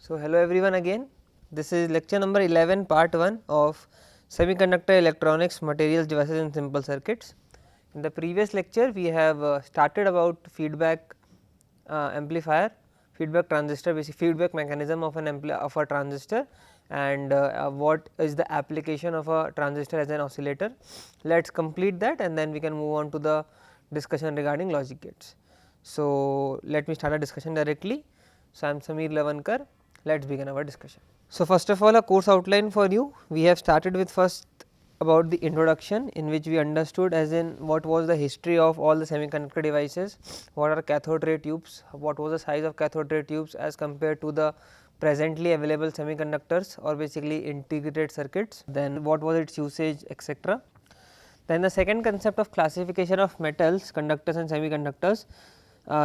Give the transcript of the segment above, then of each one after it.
So, hello everyone again. This is lecture number 11 part 1 of Semiconductor Electronics Materials Devices and Simple Circuits. In the previous lecture we have started about feedback amplifier, feedback transistor, basic feedback mechanism of a transistor, and what is the application of a transistor as an oscillator. Let us complete that and then we can move on to the discussion regarding logic gates. So, let me start a discussion directly. So, I am Sameer Lavankar. Let us begin our discussion. So, first of all, a course outline for you. We have started with first about the introduction, in which we understood as in what was the history of all the semiconductor devices, what are cathode ray tubes, what was the size of cathode ray tubes as compared to the presently available semiconductors or basically integrated circuits, then what was its usage, etc. Then the second concept of classification of metals, conductors and semiconductors.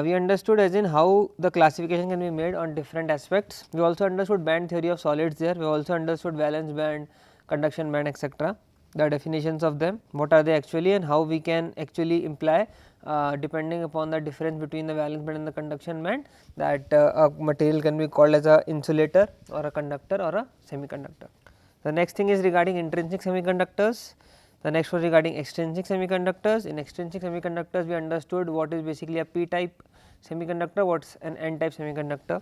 We understood as in how the classification can be made on different aspects. We also understood band theory of solids there, we also understood valence band, conduction band, etc. The definitions of them, what are they actually and how we can actually imply depending upon the difference between the valence band and the conduction band, that a material can be called as a insulator or a conductor or a semiconductor. The next thing is regarding intrinsic semiconductors. The next was regarding extrinsic semiconductors. In extrinsic semiconductors we understood what is basically a p type semiconductor, what is an n type semiconductor.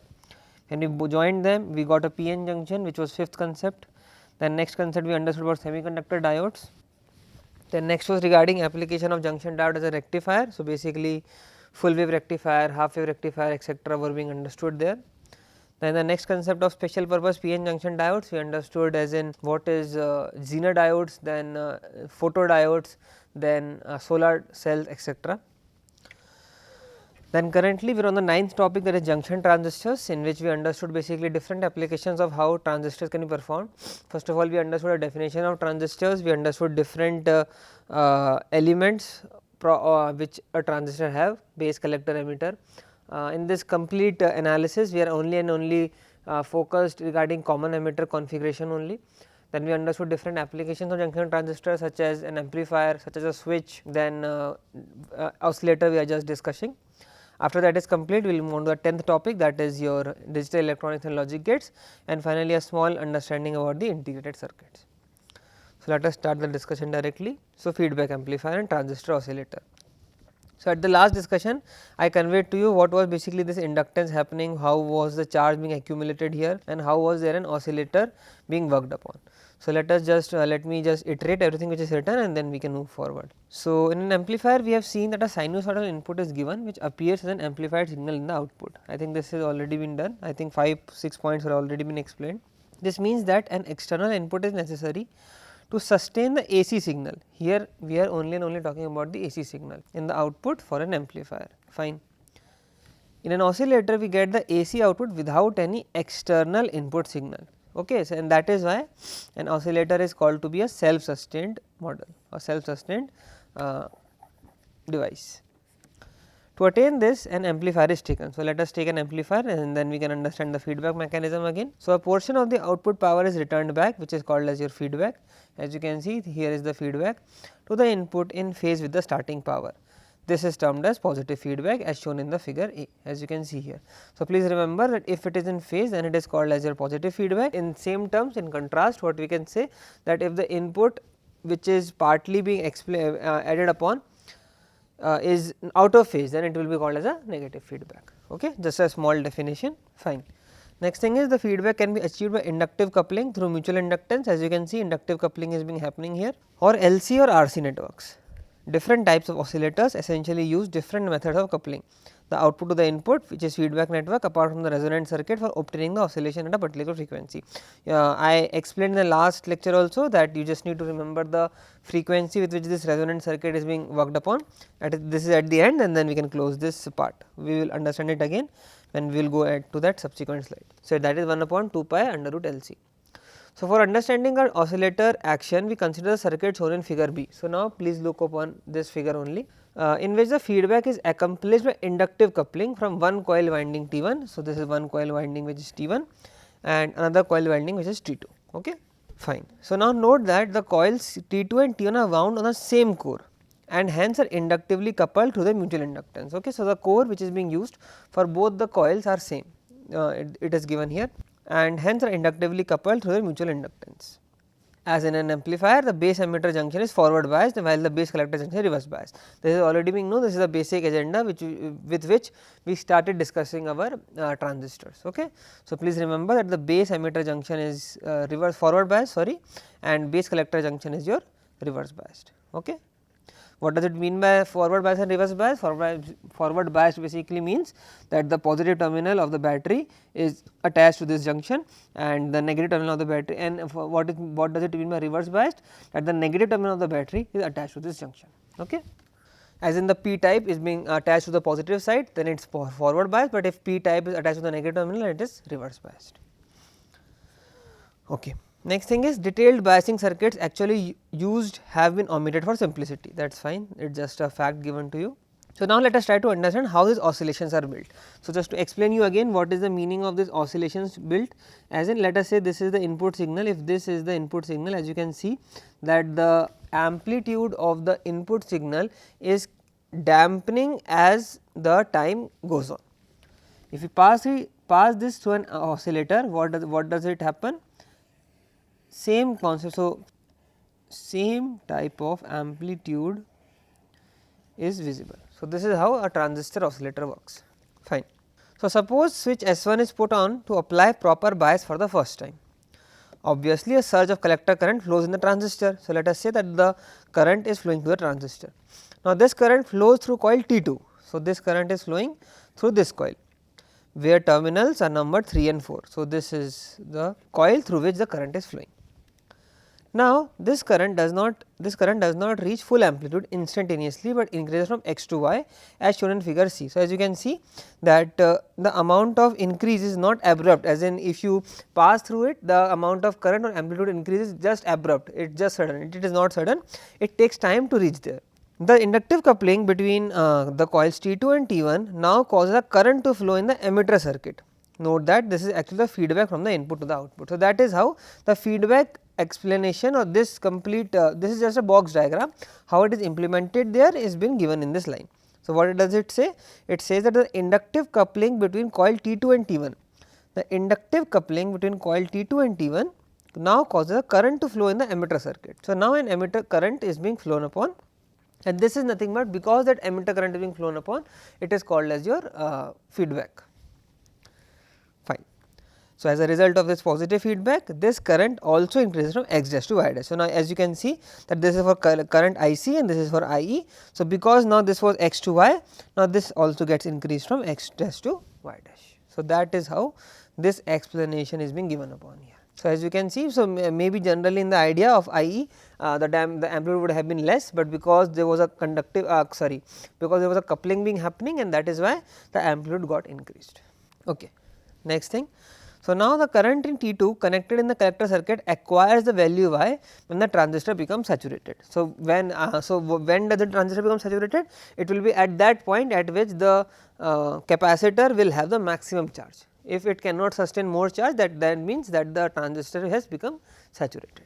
When we joined them we got a p-n junction, which was fifth concept. Then next concept we understood about semiconductor diodes. Then next was regarding application of junction diode as a rectifier. So, basically full wave rectifier, half wave rectifier, etc. were being understood there. Then the next concept of special purpose p-n junction diodes we understood as in what is Zener diodes, then photodiodes, then solar cells, etc. Then currently we are on the ninth topic, that is junction transistors, in which we understood basically different applications of how transistors can be performed. First of all, we understood a definition of transistors, we understood different elements which a transistor have, base, collector, emitter. In this complete analysis we are only focused regarding common emitter configuration only. Then we understood different applications of junction transistors such as an amplifier, such as a switch, then oscillator we are just discussing. After that is complete, we will move on to the 10th topic, that is your digital electronics and logic gates, and finally a small understanding about the integrated circuits. So, let us start the discussion directly. So, feedback amplifier and transistor oscillator. So, at the last discussion I conveyed to you what was basically this inductance happening, how was the charge being accumulated here and how was there an oscillator being worked upon. So, let us just let me just iterate everything which is written and then we can move forward. So, in an amplifier we have seen that a sinusoidal input is given which appears as an amplified signal in the output. I think this has already been done, I think 5-6 points have already been explained. This means that an external input is necessary to sustain the AC signal. Here we are only and only talking about the AC signal in the output for an amplifier, fine. In an oscillator we get the AC output without any external input signal, okay. So, and that is why an oscillator is called to be a self sustained model or self sustained device. To attain this, an amplifier is taken. So, let us take an amplifier and then we can understand the feedback mechanism again. So, a portion of the output power is returned back, which is called as your feedback. As you can see, here is the feedback to the input in phase with the starting power. This is termed as positive feedback as shown in the figure A, as you can see here. So, please remember that if it is in phase, then it is called as your positive feedback. In same terms, in contrast, what we can say that if the input which is partly being added upon is out of phase, then it will be called as a negative feedback, okay. Just a small definition, fine. Next thing is the feedback can be achieved by inductive coupling through mutual inductance. As you can see, inductive coupling is being happening here, or LC or RC networks. Different types of oscillators essentially use different methods of coupling the output to the input, which is feedback network, apart from the resonant circuit for obtaining the oscillation at a particular frequency. I explained in the last lecture also that you just need to remember the frequency with which this resonant circuit is being worked upon. This is at the end and then we can close this part. We will understand it again when we will go to that subsequent slide. So, that is 1 upon 2 pi under root L C. So, for understanding our oscillator action, we consider the circuit shown in figure B. So, now please look upon this figure only, in which the feedback is accomplished by inductive coupling from one coil winding T1. So, this is one coil winding which is T1 and another coil winding which is T2, okay, fine. So, now note that the coils T2 and T1 are wound on the same core and hence are inductively coupled through the mutual inductance, okay. So, the core which is being used for both the coils are same, it is given here. and hence are inductively coupled through their mutual inductance. As in an amplifier, the base emitter junction is forward biased while the base collector junction is reverse biased. This is already being known, this is the basic agenda with which we started discussing our transistors. Okay. So, please remember that the base emitter junction is reverse forward biased, sorry, and base collector junction is your reverse biased. Okay. What does it mean by forward bias and reverse bias? Forward bias basically means that the positive terminal of the battery is attached to this junction and the negative terminal of the battery, and what does it mean by reverse biased? That the negative terminal of the battery is attached to this junction. Okay. As in the p type is being attached to the positive side, then it is forward biased, but if p type is attached to the negative terminal, it is reverse biased. Okay. Next thing is detailed biasing circuits actually used have been omitted for simplicity, that is fine, it is just a fact given to you. So, now let us try to understand how these oscillations are built. So, just to explain you again what is the meaning of these oscillations built, as in let us say this is the input signal, if this is the input signal, as you can see that the amplitude of the input signal is dampening as the time goes on. If you pass this to an oscillator, what does it happen? Same concept. So, same type of amplitude is visible. So, this is how a transistor oscillator works, fine. So, suppose switch S1 is put on to apply proper bias for the first time. Obviously, a surge of collector current flows in the transistor. So, let us say that the current is flowing through the transistor. Now, this current flows through coil T2. So, this current is flowing through this coil where terminals are numbered 3 and 4. So, this is the coil through which the current is flowing. Now, this current does not reach full amplitude instantaneously, but increases from x to y as shown in figure C. So, as you can see that the amount of increase is not abrupt, as in if you pass through it, the amount of current or amplitude increase is just abrupt, it is just sudden, it is not sudden, it takes time to reach there. The inductive coupling between the coils T2 and T1 now causes a current to flow in the emitter circuit. Note that this is actually the feedback from the input to the output. So, that is how the feedback explanation or this complete this is just a box diagram, how it is implemented there is been given in this line. So, what does it say? It says that the inductive coupling between coil T2 and T1, the inductive coupling between coil T2 and T1 now causes a current to flow in the emitter circuit. So, now an emitter current is being flown upon, and this is nothing but because that emitter current is being flown upon, it is called as your feedback. Fine. So, as a result of this positive feedback, this current also increases from x dash to y dash. So, now as you can see that this is for current IC and this is for IE. So, because now this was x to y, now this also gets increased from x dash to y dash. So, that is how this explanation is being given upon here. So, as you can see, so maybe generally in the idea of IE the amplitude would have been less, but because there was a conductive because there was a coupling being happening, and that is why the amplitude got increased. Okay. Next thing. So, now the current in T2 connected in the collector circuit acquires the value y when the transistor becomes saturated. So, when does the transistor become saturated? It will be at that point at which the capacitor will have the maximum charge. If it cannot sustain more charge, that means that the transistor has become saturated.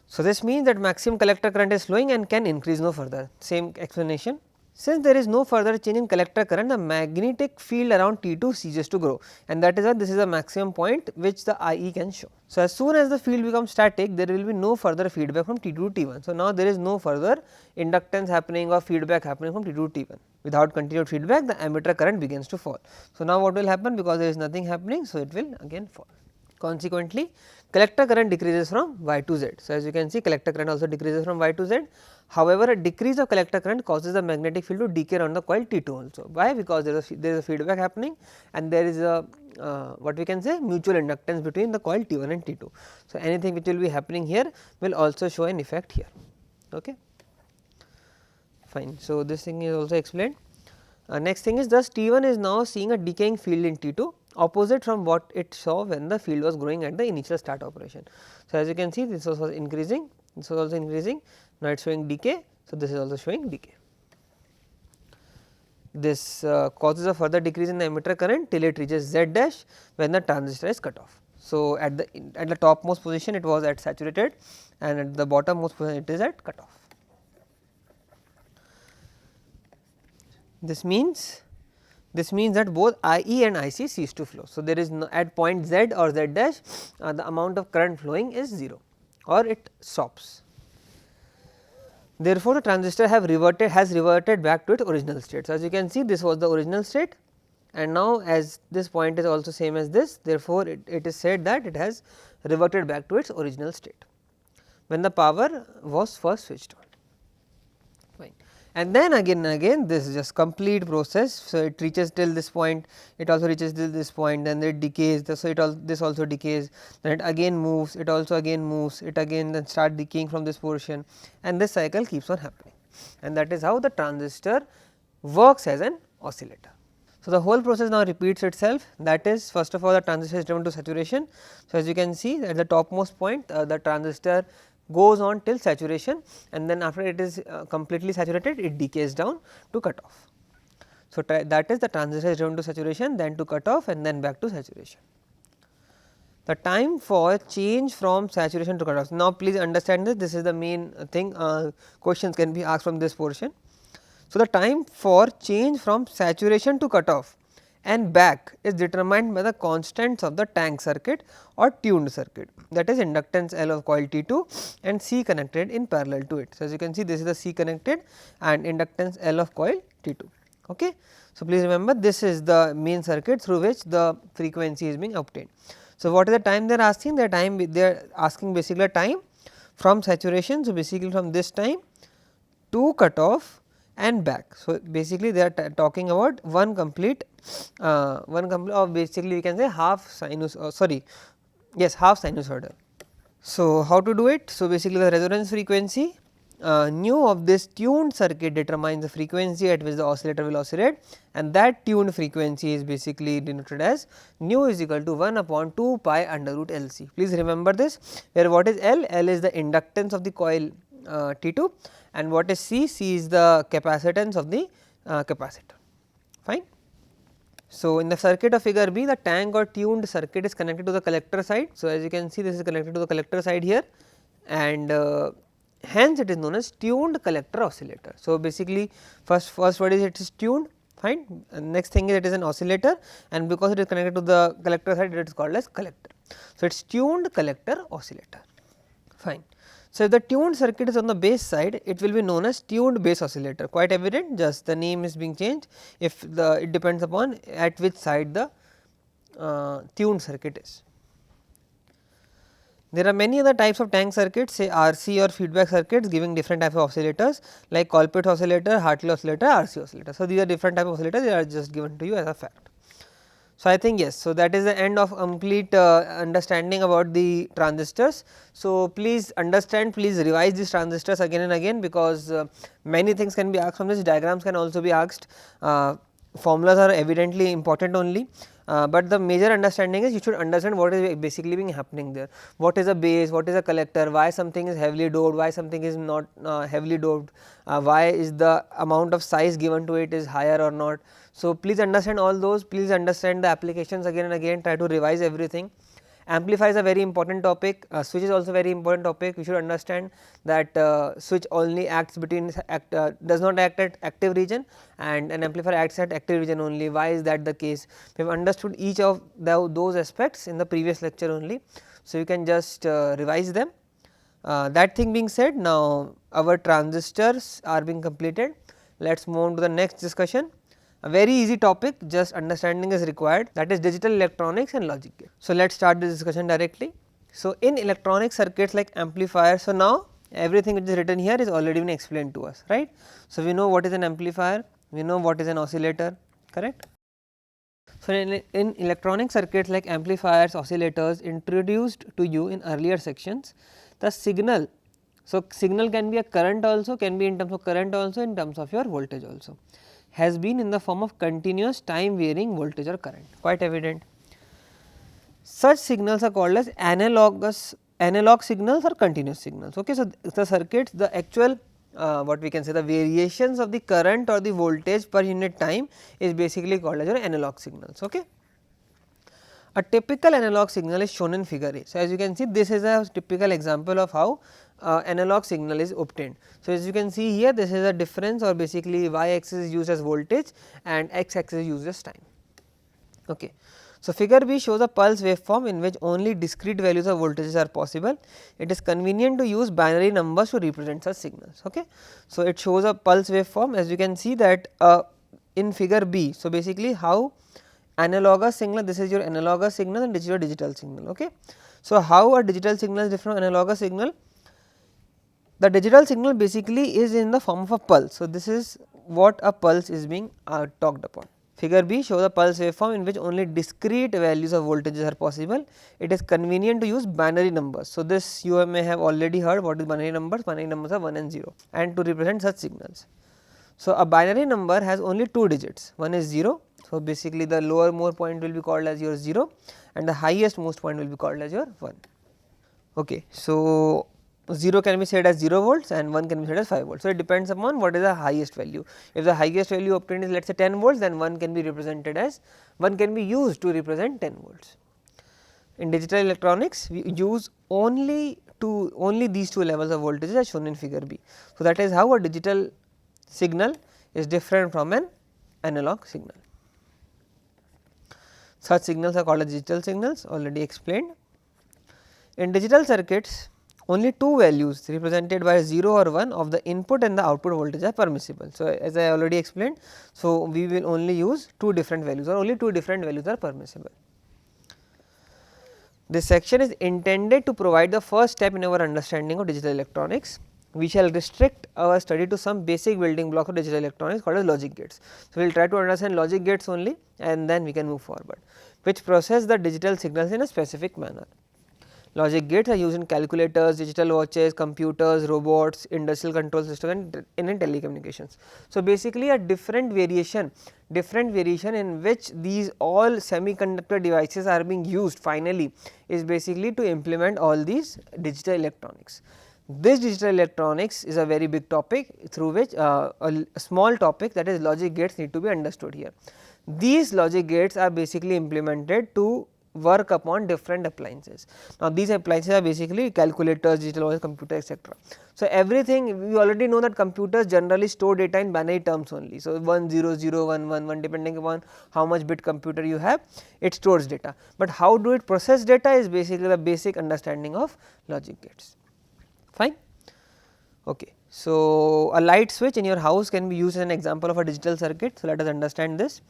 So, this means that maximum collector current is flowing and can increase no further, same explanation. Since there is no further change in collector current, the magnetic field around T2 ceases to grow, and that is why this is the maximum point which the IE can show. So, as soon as the field becomes static, there will be no further feedback from T2 to T1. So, now there is no further inductance happening or feedback happening from T2 to T1. Without continued feedback, the emitter current begins to fall. So, now what will happen, because there is nothing happening, so it will again fall. Consequently, collector current decreases from Y to Z. So, as you can see, collector current also decreases from Y to Z. However, a decrease of collector current causes the magnetic field to decay around the coil T2 also. Why? Because there is a feedback happening, and there is a what we can say mutual inductance between the coil T1 and T2. So, anything which will be happening here will also show an effect here. Okay. Fine. So, this thing is also explained. Next thing is, thus T1 is now seeing a decaying field in T2, opposite from what it saw when the field was growing at the initial start operation. So, as you can see, this was increasing, this was also increasing, now it is showing decay. So, this is also showing decay. This causes a further decrease in the emitter current till it reaches Z dash when the transistor is cut off. So, at the topmost position it was at saturated, and at the bottommost position it is at cut off. This means this means that both IE and IC cease to flow. So, there is no at point Z or Z dash the amount of current flowing is 0 or it stops. Therefore, the transistor has reverted back to its original state. So, as you can see, this was the original state, and now as this point is also same as this, therefore, it is said that it has reverted back to its original state when the power was first switched on. Fine. And then again and again this is just complete process. So, it reaches till this point, it also reaches till this point, then it decays. So, this also decays, then it again moves, it also again moves, it again then start decaying from this portion, and this cycle keeps on happening, and that is how the transistor works as an oscillator. So, the whole process now repeats itself, that is first of all the transistor is driven to saturation. So, as you can see at the topmost point the transistor goes on till saturation, and then after it is completely saturated it decays down to cut off. So, that is the transistor is driven to saturation, then to cut off, and then back to saturation. The time for change from saturation to cut off. Now, please understand this is the main thing, questions can be asked from this portion. So, the time for change from saturation to cut off and back is determined by the constants of the tank circuit or tuned circuit, that is inductance L of coil T2 and C connected in parallel to it. So, as you can see this is the C connected and inductance L of coil T2. Okay. So, please remember this is the main circuit through which the frequency is being obtained. So, what is the time they are asking? They are asking basically a time from saturation. So, basically from this time to cut off and back. So, basically they are talking about one complete or basically we can say half sinusoidal. So, how to do it? So, basically the resonance frequency nu of this tuned circuit determines the frequency at which the oscillator will oscillate, and that tuned frequency is basically denoted as nu is equal to 1 upon 2 pi under root L C. Please remember this, where what is L? L is the inductance of the coil T2, and what is C? C is the capacitance of the capacitor. Fine. So, in the circuit of figure B, the tank or tuned circuit is connected to the collector side. So, as you can see this is connected to the collector side here, and hence it is known as tuned collector oscillator. So, basically first what is it is tuned, fine, and next thing is it is an oscillator, and because it is connected to the collector side it is called as collector. So, it is tuned collector oscillator, fine. So, if the tuned circuit is on the base side, it will be known as tuned base oscillator, quite evident, just the name is being changed if it depends upon at which side the tuned circuit is. There are many other types of tank circuits, say RC or feedback circuits giving different types of oscillators like Colpitts oscillator, Hartley oscillator, RC oscillator. So, these are different type of oscillators, they are just given to you as a fact. So, I think yes. So, that is the end of complete understanding about the transistors. So, please understand, please revise these transistors again and again, because many things can be asked from this, diagrams can also be asked, formulas are evidently important only, but the major understanding is you should understand what is basically being happening there. What is a base, what is a collector, why something is heavily doped, why something is not heavily doped, why is the amount of size given to it is higher or not. So, please understand all those, please understand the applications again and again, try to revise everything. Amplifier is a very important topic, switch is also very important topic. You should understand that switch only acts between does not act at active region, and an amplifier acts at active region only. Why is that the case? We have understood each of those aspects in the previous lecture only. So, you can just revise them. That thing being said, now our transistors are being completed. Let us move on to the next discussion. A very easy topic, just understanding is required, that is digital electronics and logic gate. So, let us start this discussion directly. So, in electronic circuits like amplifiers, so now everything which is written here is already been explained to us, right. So, we know what is an amplifier, we know what is an oscillator, correct. So, in electronic circuits like amplifiers, oscillators introduced to you in earlier sections, the signal. So, signal can be a current also, can be in terms of current also, in terms of your voltage also, has been in the form of continuous time varying voltage or current, quite evident. Such signals are called as analog signals or continuous signals. Okay. So, the circuits, the actual what we can say the variations of the current or the voltage per unit time is basically called as your analog signals. Okay. A typical analog signal is shown in figure A. So, as you can see, this is a typical example of how analog signal is obtained. So, as you can see here, this is a difference, or basically y axis is used as voltage and x axis is used as time. Okay. So, figure B shows a pulse waveform in which only discrete values of voltages are possible. It is convenient to use binary numbers to represent such signals. Okay. So, it shows a pulse waveform, as you can see that in figure B. So, basically how analogous signal, this is your analogous signal and this is your digital signal. Okay. So, how a digital signal is different from analogous signal? The digital signal basically is in the form of a pulse. So, this is what a pulse is being talked upon. Figure B shows a pulse waveform in which only discrete values of voltages are possible. It is convenient to use binary numbers. So, this you may have already heard what is binary numbers. Binary numbers are 1 and 0 and to represent such signals. So, a binary number has only 2 digits, one is 0. So, basically the lower more point will be called as your 0 and the highest most point will be called as your 1. Okay. So, 0 can be said as 0 volts and 1 can be said as 5 volts. So, it depends upon what is the highest value. If the highest value obtained is let us say 10 volts, then 1 can be represented as 1 can be used to represent 10 volts. In digital electronics, we use only these two levels of voltages as shown in figure B. So, that is how a digital signal is different from an analog signal. Such signals are called as digital signals, already explained. In digital circuits, only 2 values represented by 0 or 1 of the input and the output voltage are permissible. So, as I already explained, so we will only use 2 different values, or only 2 different values are permissible. This section is intended to provide the first step in our understanding of digital electronics. We shall restrict our study to some basic building blocks of digital electronics called as logic gates. So, we will try to understand logic gates only and then we can move forward, which process the digital signals in a specific manner. Logic gates are used in calculators, digital watches, computers, robots, industrial control systems and in telecommunications. So, basically a different variation in which these all semiconductor devices are being used finally is basically to implement all these digital electronics. This digital electronics is a very big topic through which a small topic, that is logic gates, need to be understood here. These logic gates are basically implemented to work upon different appliances. Now, these appliances are basically calculators, digital watches, computer, etc. So, everything we already know that computers generally store data in binary terms only. So, 1 0 0 1 1 1 depending upon how much bit computer you have, it stores data, but how do it process data is basically the basic understanding of logic gates. Fine. Okay. So, a light switch in your house can be used as an example of a digital circuit. So, let us understand this.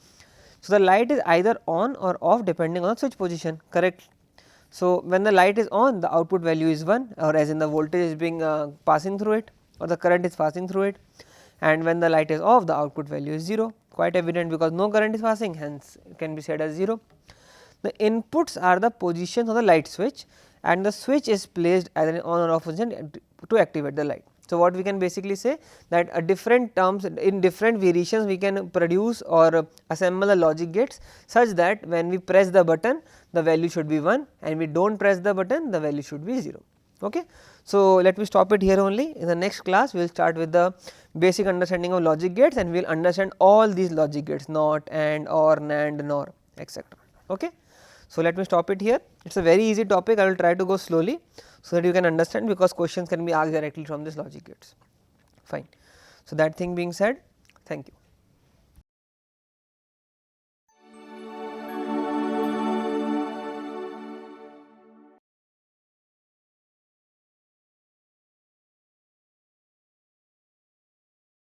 So, the light is either on or off depending on switch position, correct. So, when the light is on, the output value is 1, or as in the voltage is being passing through it, or the current is passing through it, and when the light is off, the output value is 0, quite evident because no current is passing, hence it can be said as 0. The inputs are the positions of the light switch and the switch is placed as an on or off position to activate the light. So, what we can basically say that a different terms in different variations we can produce or assemble the logic gates such that when we press the button the value should be 1 and we do not press the button the value should be 0. Okay. So, let me stop it here only. In the next class we will start with the basic understanding of logic gates and we will understand all these logic gates, not, and, or, NAND, NOR, etc. Okay. So, let me stop it here. It is a very easy topic, I will try to go slowly so that you can understand, because questions can be asked directly from this logic gates. Fine. So, that thing being said, thank you.